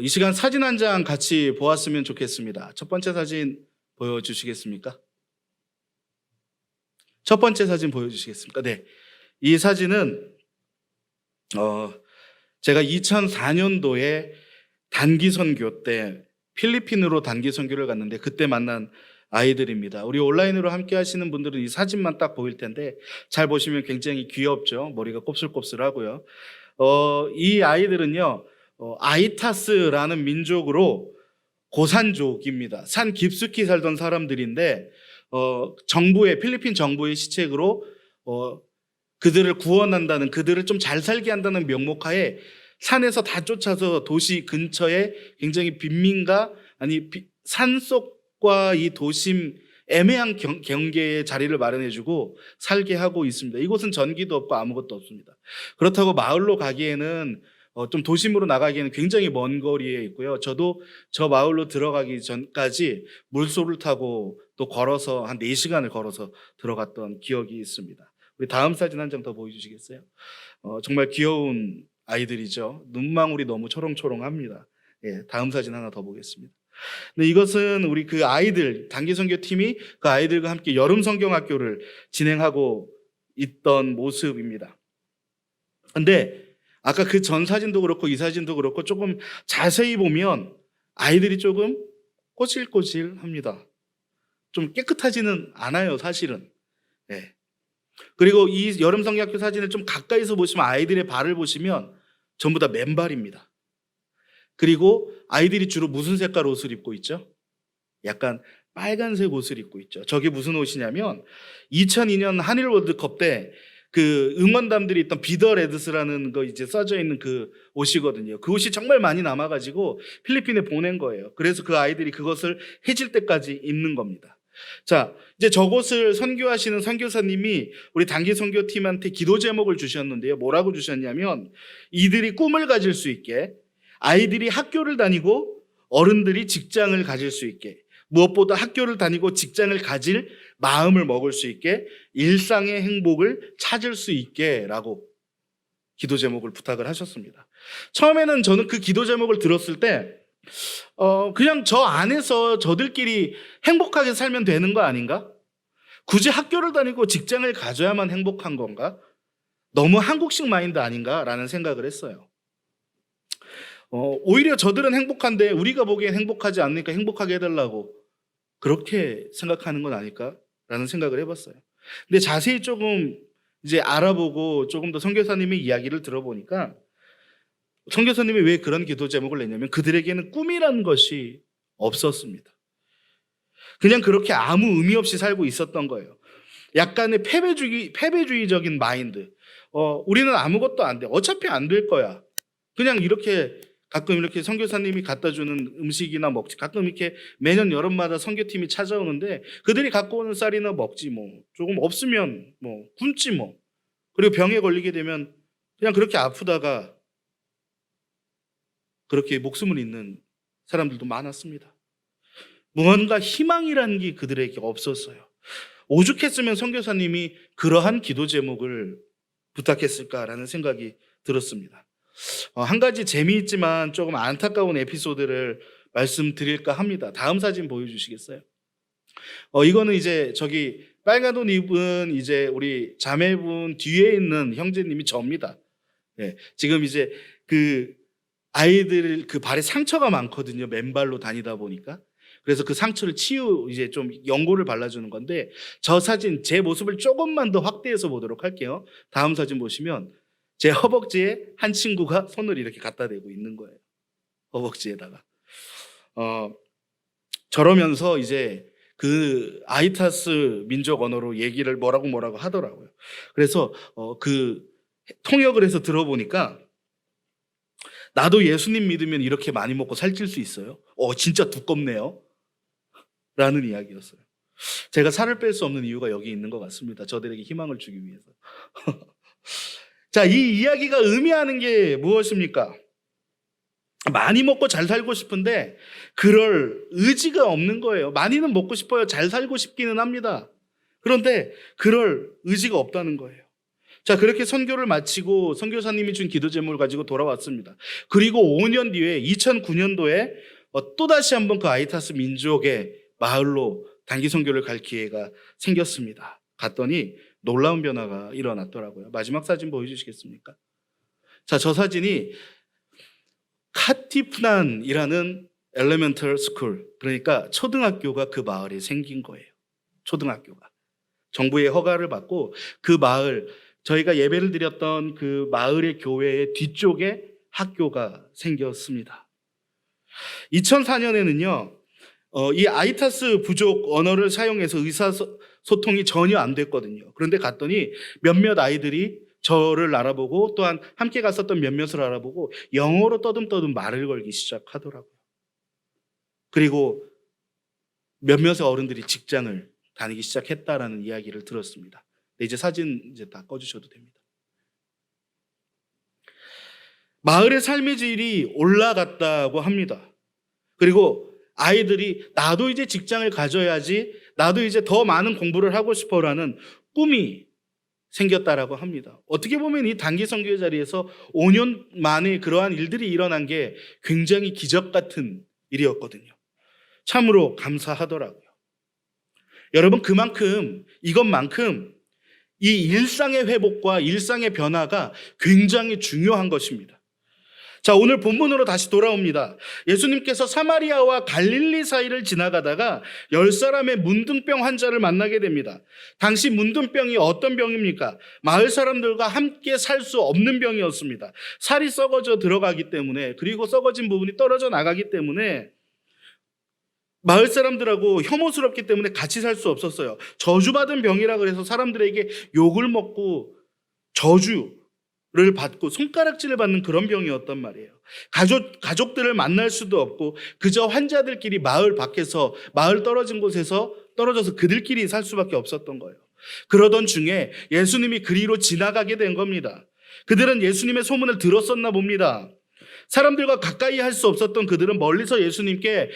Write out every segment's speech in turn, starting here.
이 시간 사진 한 장 같이 보았으면 좋겠습니다. 첫 번째 사진 보여주시겠습니까? 첫 번째 사진 보여주시겠습니까? 네. 이 사진은 제가 2004년도에 단기 선교 때 필리핀으로 단기 선교를 갔는데 그때 만난 아이들입니다. 우리 온라인으로 함께 하시는 분들은 이 사진만 딱 보일 텐데 잘 보시면 굉장히 귀엽죠. 머리가 곱슬곱슬하고요. 이 아이들은요, 아이타스라는 민족으로 고산족입니다. 산 깊숙이 살던 사람들인데 필리핀 정부의 시책으로 그들을 구원한다는, 그들을 좀 잘 살게 한다는 명목하에 산에서 다 쫓아서 도시 근처에 굉장히 빈민가, 산속과 이 도심 애매한 경계에 자리를 마련해주고 살게 하고 있습니다. 이곳은 전기도 없고 아무것도 없습니다. 그렇다고 마을로 가기에는 좀 도심으로 나가기에는 굉장히 먼 거리에 있고요. 저도 저 마을로 들어가기 전까지 물소를 타고 또 걸어서 한 4시간을 걸어서 들어갔던 기억이 있습니다. 우리 다음 사진 한 장 더 보여주시겠어요? 정말 귀여운 아이들이죠. 눈망울이 너무 초롱초롱합니다. 예, 다음 사진 하나 더 보겠습니다. 네, 이것은 우리 그 아이들, 단기선교팀이 그 아이들과 함께 여름성경학교를 진행하고 있던 모습입니다. 근데 아까 그 전 사진도 그렇고 이 사진도 그렇고 조금 자세히 보면 아이들이 조금 꼬질꼬질합니다. 좀 깨끗하지는 않아요, 사실은. 네. 그리고 이 여름성경학교 사진을 좀 가까이서 보시면 아이들의 발을 보시면 전부 다 맨발입니다. 그리고 아이들이 주로 무슨 색깔 옷을 입고 있죠? 약간 빨간색 옷을 입고 있죠. 저게 무슨 옷이냐면 2002년 한일 월드컵 때 그 응원단들이 있던 비더 레드스라는 거 이제 써져 있는 그 옷이거든요. 그 옷이 정말 많이 남아가지고 필리핀에 보낸 거예요. 그래서 그 아이들이 그것을 해질 때까지 입는 겁니다. 자, 이제 저곳을 선교하시는 선교사님이 우리 단기 선교팀한테 기도 제목을 주셨는데요. 뭐라고 주셨냐면 이들이 꿈을 가질 수 있게, 아이들이 학교를 다니고 어른들이 직장을 가질 수 있게, 무엇보다 학교를 다니고 직장을 가질 마음을 먹을 수 있게, 일상의 행복을 찾을 수 있게 라고 기도 제목을 부탁을 하셨습니다. 처음에는 저는 그 기도 제목을 들었을 때 그냥 저 안에서 저들끼리 행복하게 살면 되는 거 아닌가? 굳이 학교를 다니고 직장을 가져야만 행복한 건가? 너무 한국식 마인드 아닌가라는 생각을 했어요. 오히려 저들은 행복한데 우리가 보기엔 행복하지 않으니까 행복하게 해달라고 그렇게 생각하는 건 아닐까라는 생각을 해봤어요. 근데 자세히 조금 이제 알아보고 조금 더 선교사님의 이야기를 들어보니까 선교사님이 왜 그런 기도 제목을 냈냐면 그들에게는 꿈이라는 것이 없었습니다. 그냥 그렇게 아무 의미 없이 살고 있었던 거예요. 약간의 패배주의적인 마인드. 우리는 아무것도 안 돼. 어차피 안 될 거야. 그냥 이렇게 가끔 이렇게 선교사님이 갖다 주는 음식이나 먹지. 가끔 이렇게 매년 여름마다 선교팀이 찾아오는데 그들이 갖고 오는 쌀이나 먹지 뭐. 조금 없으면 뭐 굶지 뭐. 그리고 병에 걸리게 되면 그냥 그렇게 아프다가 그렇게 목숨을 잃는 사람들도 많았습니다. 무언가 희망이라는 게 그들에게 없었어요. 오죽했으면 선교사님이 그러한 기도 제목을 부탁했을까라는 생각이 들었습니다. 한 가지 재미있지만 조금 안타까운 에피소드를 말씀드릴까 합니다. 다음 사진 보여주시겠어요? 이거는 이제 저기 빨간 옷 입은 이제 우리 자매분 뒤에 있는 형제님이 접니다. 예, 지금 이제 그 아이들 그 발에 상처가 많거든요. 맨발로 다니다 보니까. 그래서 그 상처를 이제 좀 연고를 발라주는 건데 저 사진 제 모습을 조금만 더 확대해서 보도록 할게요. 다음 사진 보시면 제 허벅지에 한 친구가 손을 이렇게 갖다 대고 있는 거예요. 허벅지에다가. 저러면서 이제 그 아이타스 민족 언어로 얘기를 뭐라고 하더라고요. 그래서 그 통역을 해서 들어보니까 나도 예수님 믿으면 이렇게 많이 먹고 살찔 수 있어요? 진짜 두껍네요. 라는 이야기였어요. 제가 살을 뺄 수 없는 이유가 여기 있는 것 같습니다. 저들에게 희망을 주기 위해서. 자, 이 이야기가 의미하는 게 무엇입니까? 많이 먹고 잘 살고 싶은데 그럴 의지가 없는 거예요. 많이는 먹고 싶어요. 잘 살고 싶기는 합니다. 그런데 그럴 의지가 없다는 거예요. 자, 그렇게 선교를 마치고 선교사님이 준 기도 제목을 가지고 돌아왔습니다. 그리고 5년 뒤에 2009년도에 또다시 한번 그 아이타스 민족의 마을로 단기 선교를 갈 기회가 생겼습니다. 갔더니 놀라운 변화가 일어났더라고요. 마지막 사진 보여주시겠습니까? 자, 저 사진이 카티프난이라는 엘레멘털 스쿨, 그러니까 초등학교가 그 마을에 생긴 거예요. 초등학교가. 정부의 허가를 받고 그 마을, 저희가 예배를 드렸던 그 마을의 교회의 뒤쪽에 학교가 생겼습니다. 2004년에는요, 이 아이타스 부족 언어를 사용해서 의사소통이 전혀 안 됐거든요. 그런데 갔더니 몇몇 아이들이 저를 알아보고 또한 함께 갔었던 몇몇을 알아보고 영어로 떠듬떠듬 말을 걸기 시작하더라고요. 그리고 몇몇의 어른들이 직장을 다니기 시작했다라는 이야기를 들었습니다. 이제 사진 이제 다 꺼주셔도 됩니다. 마을의 삶의 질이 올라갔다고 합니다. 그리고 아이들이 나도 이제 직장을 가져야지, 나도 이제 더 많은 공부를 하고 싶어라는 꿈이 생겼다라고 합니다. 어떻게 보면 이 단기 선교의 자리에서 5년 만에 그러한 일들이 일어난 게 굉장히 기적 같은 일이었거든요. 참으로 감사하더라고요. 여러분, 이것만큼 이 일상의 회복과 일상의 변화가 굉장히 중요한 것입니다. 자, 오늘 본문으로 다시 돌아옵니다. 예수님께서 사마리아와 갈릴리 사이를 지나가다가 10사람의 문둥병 환자를 만나게 됩니다. 당시 문둥병이 어떤 병입니까? 마을 사람들과 함께 살 수 없는 병이었습니다. 살이 썩어져 들어가기 때문에, 그리고 썩어진 부분이 떨어져 나가기 때문에 마을 사람들하고 혐오스럽기 때문에 같이 살 수 없었어요. 저주받은 병이라 그래서 사람들에게 욕을 먹고 저주를 받고 손가락질을 받는 그런 병이었단 말이에요. 가족들을 만날 수도 없고 그저 환자들끼리 마을 밖에서, 마을 떨어진 곳에서 떨어져서 그들끼리 살 수밖에 없었던 거예요. 그러던 중에 예수님이 그리로 지나가게 된 겁니다. 그들은 예수님의 소문을 들었었나 봅니다. 사람들과 가까이 할 수 없었던 그들은 멀리서 예수님께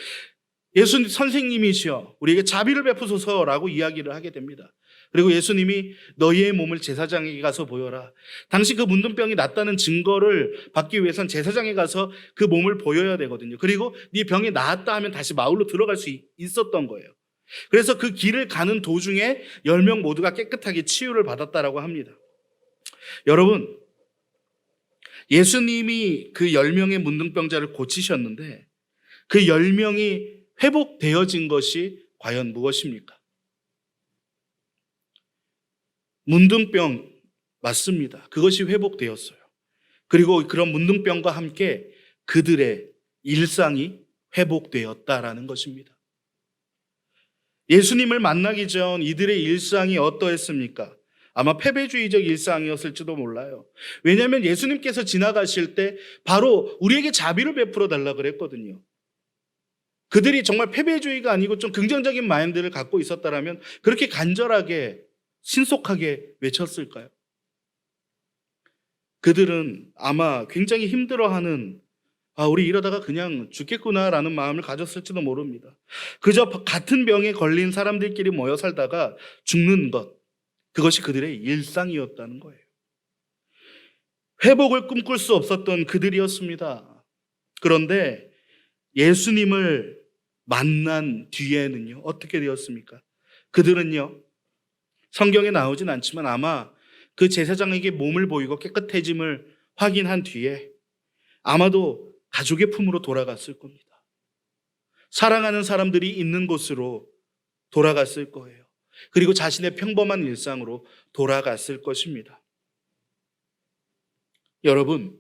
예수님 선생님이시여 우리에게 자비를 베푸소서라고 이야기를 하게 됩니다. 그리고 예수님이 너희의 몸을 제사장에게 가서 보여라. 당시 그 문둥병이 낫다는 증거를 받기 위해선 제사장에 가서 그 몸을 보여야 되거든요. 그리고 네 병이 나았다 하면 다시 마을로 들어갈 수 있었던 거예요. 그래서 그 길을 가는 도중에 10명 모두가 깨끗하게 치유를 받았다라고 합니다. 여러분, 예수님이 그 10명의 문둥병자를 고치셨는데 그 10명이 회복되어진 것이 과연 무엇입니까? 문둥병 맞습니다. 그것이 회복되었어요. 그리고 그런 문둥병과 함께 그들의 일상이 회복되었다라는 것입니다. 예수님을 만나기 전 이들의 일상이 어떠했습니까? 아마 패배주의적 일상이었을지도 몰라요. 왜냐하면 예수님께서 지나가실 때 바로 우리에게 자비를 베풀어 달라 그랬거든요. 그들이 정말 패배주의가 아니고 좀 긍정적인 마인드를 갖고 있었다라면 그렇게 간절하게 신속하게 외쳤을까요? 그들은 아마 굉장히 힘들어하는, 우리 이러다가 그냥 죽겠구나라는 마음을 가졌을지도 모릅니다. 그저 같은 병에 걸린 사람들끼리 모여 살다가 죽는 것, 그것이 그들의 일상이었다는 거예요. 회복을 꿈꿀 수 없었던 그들이었습니다. 그런데 예수님을 만난 뒤에는요, 어떻게 되었습니까? 그들은요, 성경에 나오진 않지만 아마 그 제사장에게 몸을 보이고 깨끗해짐을 확인한 뒤에 아마도 가족의 품으로 돌아갔을 겁니다. 사랑하는 사람들이 있는 곳으로 돌아갔을 거예요. 그리고 자신의 평범한 일상으로 돌아갔을 것입니다. 여러분,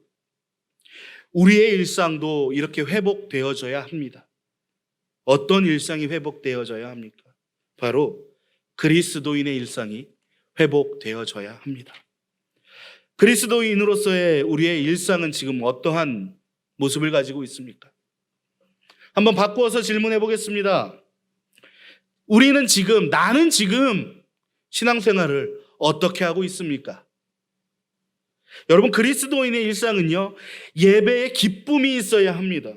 우리의 일상도 이렇게 회복되어져야 합니다. 어떤 일상이 회복되어져야 합니까? 바로 그리스도인의 일상이 회복되어져야 합니다. 그리스도인으로서의 우리의 일상은 지금 어떠한 모습을 가지고 있습니까? 한번 바꾸어서 질문해 보겠습니다. 나는 지금 신앙생활을 어떻게 하고 있습니까? 여러분, 그리스도인의 일상은요, 예배에 기쁨이 있어야 합니다.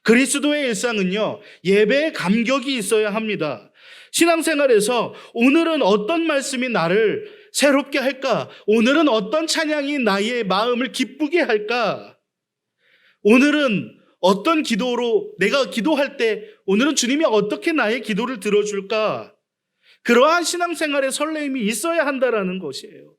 그리스도의 일상은요, 예배에 감격이 있어야 합니다. 신앙생활에서 오늘은 어떤 말씀이 나를 새롭게 할까? 오늘은 어떤 찬양이 나의 마음을 기쁘게 할까? 오늘은 어떤 기도로 내가 기도할 때 오늘은 주님이 어떻게 나의 기도를 들어줄까? 그러한 신앙생활의 설레임이 있어야 한다라는 것이에요.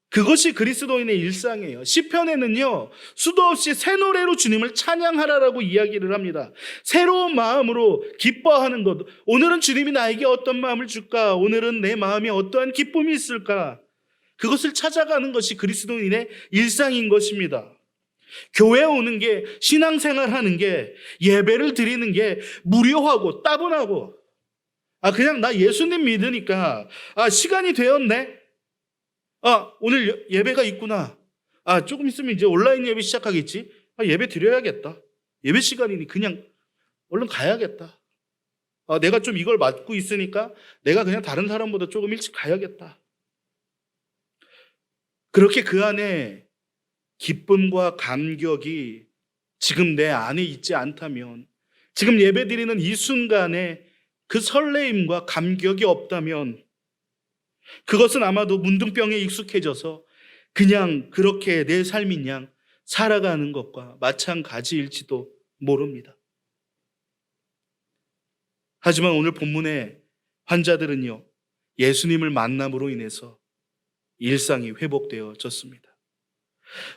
그것이 그리스도인의 일상이에요. 시편에는요, 수도 없이 새 노래로 주님을 찬양하라라고 이야기를 합니다. 새로운 마음으로 기뻐하는 것. 오늘은 주님이 나에게 어떤 마음을 줄까? 오늘은 내 마음에 어떠한 기쁨이 있을까? 그것을 찾아가는 것이 그리스도인의 일상인 것입니다. 교회에 오는 게, 신앙생활 하는 게, 예배를 드리는 게 무료하고 따분하고, 그냥 나 예수님 믿으니까, 시간이 되었네? 오늘 예배가 있구나. 조금 있으면 이제 온라인 예배 시작하겠지? 예배 드려야겠다. 예배 시간이니 그냥 얼른 가야겠다. 내가 좀 이걸 맡고 있으니까 내가 그냥 다른 사람보다 조금 일찍 가야겠다. 그렇게 그 안에 기쁨과 감격이 지금 내 안에 있지 않다면, 지금 예배 드리는 이 순간에 그 설레임과 감격이 없다면, 그것은 아마도 문둥병에 익숙해져서 그냥 그렇게 내 삶인 양 살아가는 것과 마찬가지일지도 모릅니다. 하지만 오늘 본문의 환자들은요, 예수님을 만남으로 인해서 일상이 회복되어졌습니다.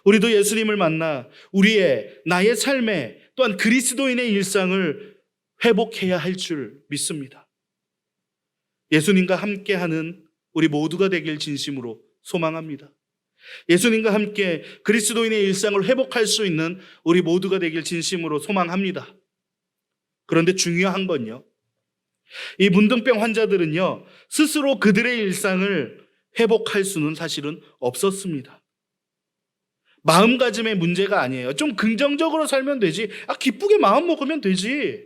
우리도 예수님을 만나 나의 삶에 또한 그리스도인의 일상을 회복해야 할 줄 믿습니다. 예수님과 함께하는 우리 모두가 되길 진심으로 소망합니다. 예수님과 함께 그리스도인의 일상을 회복할 수 있는 우리 모두가 되길 진심으로 소망합니다. 그런데 중요한 건요, 이 문둥병 환자들은요, 스스로 그들의 일상을 회복할 수는 사실은 없었습니다. 마음가짐의 문제가 아니에요. 좀 긍정적으로 살면 되지. 기쁘게 마음 먹으면 되지.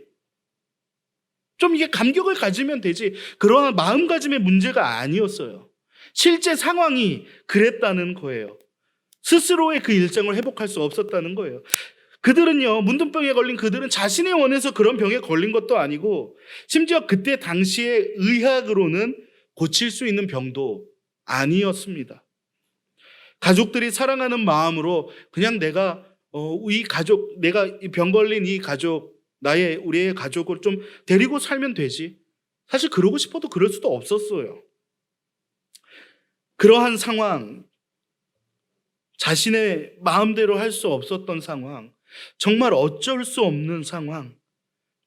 좀 이게 감격을 가지면 되지. 그러한 마음가짐의 문제가 아니었어요. 실제 상황이 그랬다는 거예요. 스스로의 그 일상을 회복할 수 없었다는 거예요. 그들은요, 문둥병에 걸린 그들은 자신의 원해서 그런 병에 걸린 것도 아니고, 심지어 그때 당시에 의학으로는 고칠 수 있는 병도 아니었습니다. 가족들이 사랑하는 마음으로 그냥 내가 병 걸린 이 가족, 우리의 가족을 좀 데리고 살면 되지. 사실 그러고 싶어도 그럴 수도 없었어요. 그러한 상황, 자신의 마음대로 할 수 없었던 상황, 정말 어쩔 수 없는 상황,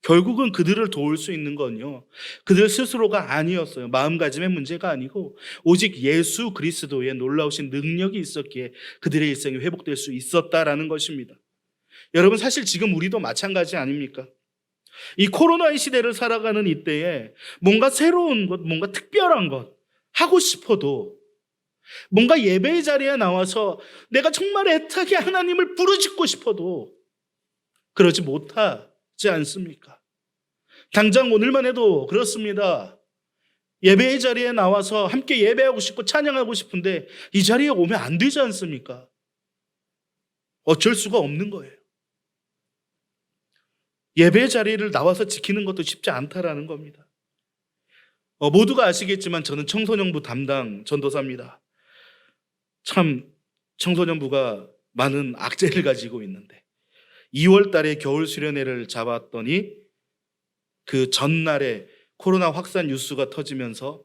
결국은 그들을 도울 수 있는 건요, 그들 스스로가 아니었어요. 마음가짐의 문제가 아니고 오직 예수 그리스도의 놀라우신 능력이 있었기에 그들의 일생이 회복될 수 있었다라는 것입니다. 여러분, 사실 지금 우리도 마찬가지 아닙니까? 이 코로나의 시대를 살아가는 이때에 뭔가 새로운 것, 뭔가 특별한 것 하고 싶어도, 뭔가 예배의 자리에 나와서 내가 정말 애타게 하나님을 부르짖고 싶어도 그러지 못하지 않습니까? 당장 오늘만 해도 그렇습니다. 예배의 자리에 나와서 함께 예배하고 싶고 찬양하고 싶은데 이 자리에 오면 안 되지 않습니까? 어쩔 수가 없는 거예요. 예배 자리를 나와서 지키는 것도 쉽지 않다라는 겁니다. 모두가 아시겠지만 저는 청소년부 담당 전도사입니다. 참 청소년부가 많은 악재를 가지고 있는데 2월 달에 겨울 수련회를 잡았더니 그 전날에 코로나 확산 뉴스가 터지면서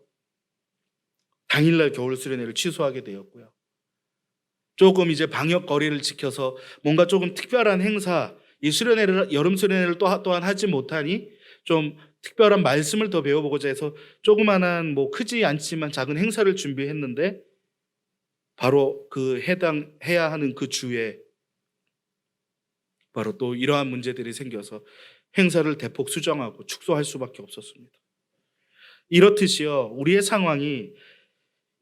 당일날 겨울 수련회를 취소하게 되었고요. 조금 이제 방역 거리를 지켜서 뭔가 조금 특별한 행사, 이 수련회를, 여름 수련회를 또한 하지 못하니 좀 특별한 말씀을 더 배워보고자 해서 조그만한 크지 않지만 작은 행사를 준비했는데, 바로 그 해야 하는 그 주에 바로 또 이러한 문제들이 생겨서 행사를 대폭 수정하고 축소할 수밖에 없었습니다. 이렇듯이요, 우리의 상황이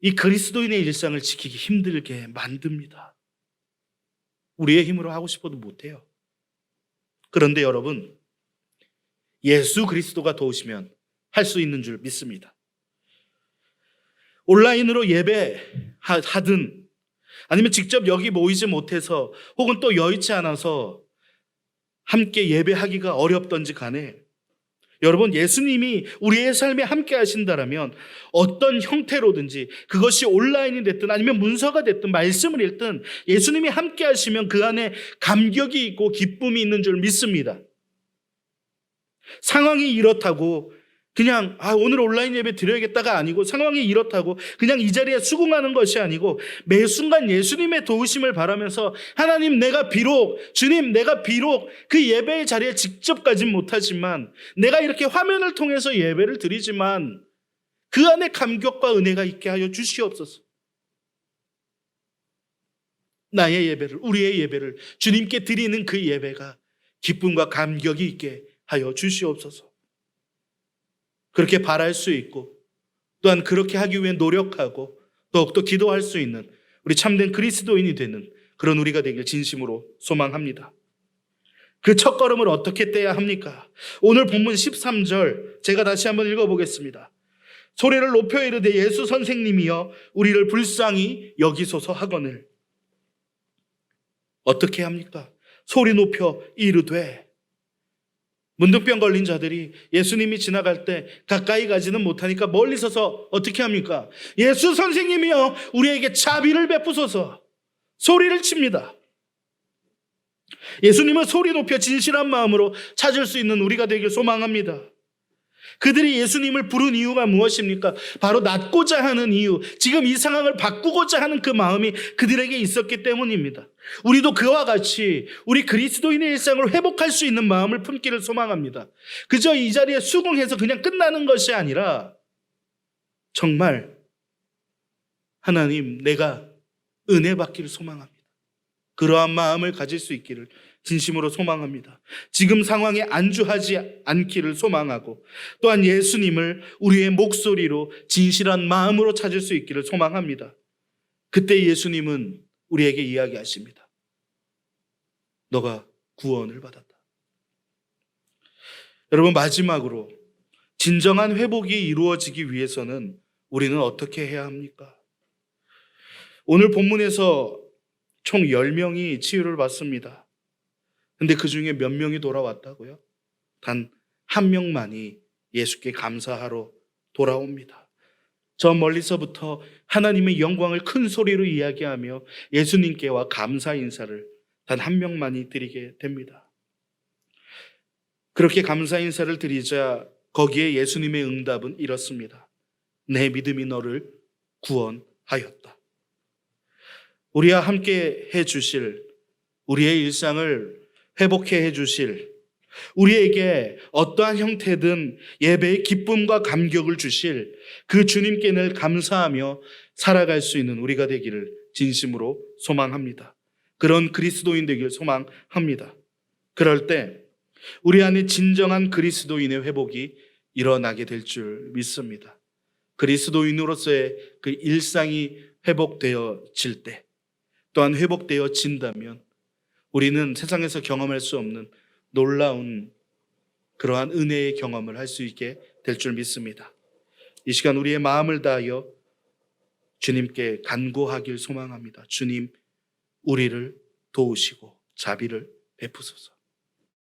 이 그리스도인의 일상을 지키기 힘들게 만듭니다. 우리의 힘으로 하고 싶어도 못해요. 그런데 여러분, 예수 그리스도가 도우시면 할 수 있는 줄 믿습니다. 온라인으로 예배하든 아니면 직접 여기 모이지 못해서 혹은 또 여의치 않아서 함께 예배하기가 어렵던지 간에 여러분, 예수님이 우리의 삶에 함께 하신다라면 어떤 형태로든지, 그것이 온라인이 됐든 아니면 문서가 됐든 말씀을 읽든, 예수님이 함께 하시면 그 안에 감격이 있고 기쁨이 있는 줄 믿습니다. 상황이 이렇다고 그냥 오늘 온라인 예배 드려야겠다가 아니고, 상황이 이렇다고 그냥 이 자리에 수긍하는 것이 아니고, 매 순간 예수님의 도우심을 바라면서, 하나님, 주님, 내가 비록 그 예배의 자리에 직접 가진 못하지만, 내가 이렇게 화면을 통해서 예배를 드리지만 그 안에 감격과 은혜가 있게 하여 주시옵소서. 나의 예배를, 우리의 예배를 주님께 드리는 그 예배가 기쁨과 감격이 있게 하여 주시옵소서. 그렇게 바랄 수 있고, 또한 그렇게 하기 위해 노력하고 더욱더 기도할 수 있는 우리 참된 그리스도인이 되는 그런 우리가 되길 진심으로 소망합니다. 그 첫걸음을 어떻게 떼야 합니까? 오늘 본문 13절 제가 다시 한번 읽어보겠습니다. 소리를 높여 이르되 예수 선생님이여 우리를 불쌍히 여기소서 하거늘. 어떻게 합니까? 소리 높여 이르되. 문둥병 걸린 자들이 예수님이 지나갈 때 가까이 가지는 못하니까 멀리 서서 어떻게 합니까? 예수 선생님이여 우리에게 자비를 베푸소서. 소리를 칩니다. 예수님을 소리 높여 진실한 마음으로 찾을 수 있는 우리가 되길 소망합니다. 그들이 예수님을 부른 이유가 무엇입니까? 바로 낫고자 하는 이유, 지금 이 상황을 바꾸고자 하는 그 마음이 그들에게 있었기 때문입니다. 우리도 그와 같이 우리 그리스도인의 일상을 회복할 수 있는 마음을 품기를 소망합니다. 그저 이 자리에 수긍해서 그냥 끝나는 것이 아니라, 정말 하나님, 내가 은혜 받기를 소망합니다. 그러한 마음을 가질 수 있기를 진심으로 소망합니다. 지금 상황에 안주하지 않기를 소망하고, 또한 예수님을 우리의 목소리로 진실한 마음으로 찾을 수 있기를 소망합니다. 그때 예수님은 우리에게 이야기하십니다. 너가 구원을 받았다. 여러분, 마지막으로 진정한 회복이 이루어지기 위해서는 우리는 어떻게 해야 합니까? 오늘 본문에서 총 10명이 치유를 받습니다. 근데 그 중에 몇 명이 돌아왔다고요? 단 한 명만이 예수께 감사하러 돌아옵니다. 저 멀리서부터 하나님의 영광을 큰 소리로 이야기하며 예수님께와 감사 인사를 단 한 명만이 드리게 됩니다. 그렇게 감사 인사를 드리자 거기에 예수님의 응답은 이렇습니다. 내 믿음이 너를 구원하였다. 우리와 함께 해주실, 우리의 일상을 회복해 해주실, 우리에게 어떠한 형태든 예배의 기쁨과 감격을 주실 그 주님께 늘 감사하며 살아갈 수 있는 우리가 되기를 진심으로 소망합니다. 그런 그리스도인 되기를 소망합니다. 그럴 때 우리 안에 진정한 그리스도인의 회복이 일어나게 될 줄 믿습니다. 그리스도인으로서의 그 일상이 회복되어질 때, 또한 회복되어진다면 우리는 세상에서 경험할 수 없는 놀라운 그러한 은혜의 경험을 할 수 있게 될 줄 믿습니다. 이 시간 우리의 마음을 다하여 주님께 간구하길 소망합니다. 주님, 우리를 도우시고 자비를 베푸소서.